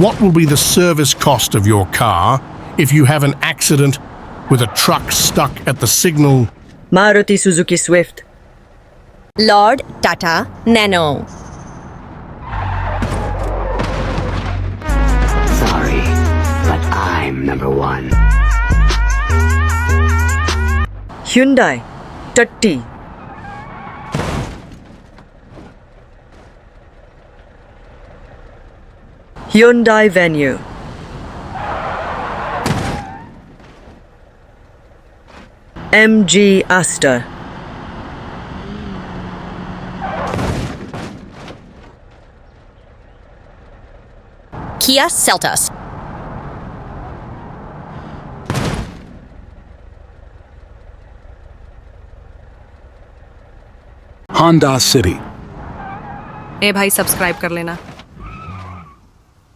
What will be the service cost of your car if you have an accident with a truck stuck at the signal? Maruti Suzuki Swift. Lord Tata Nano. Sorry, but I'm number one. Hyundai Tatti. Hyundai Venue. MG Aster. Kia Seltos. Honda City. ए भाई subscribe कर लेना।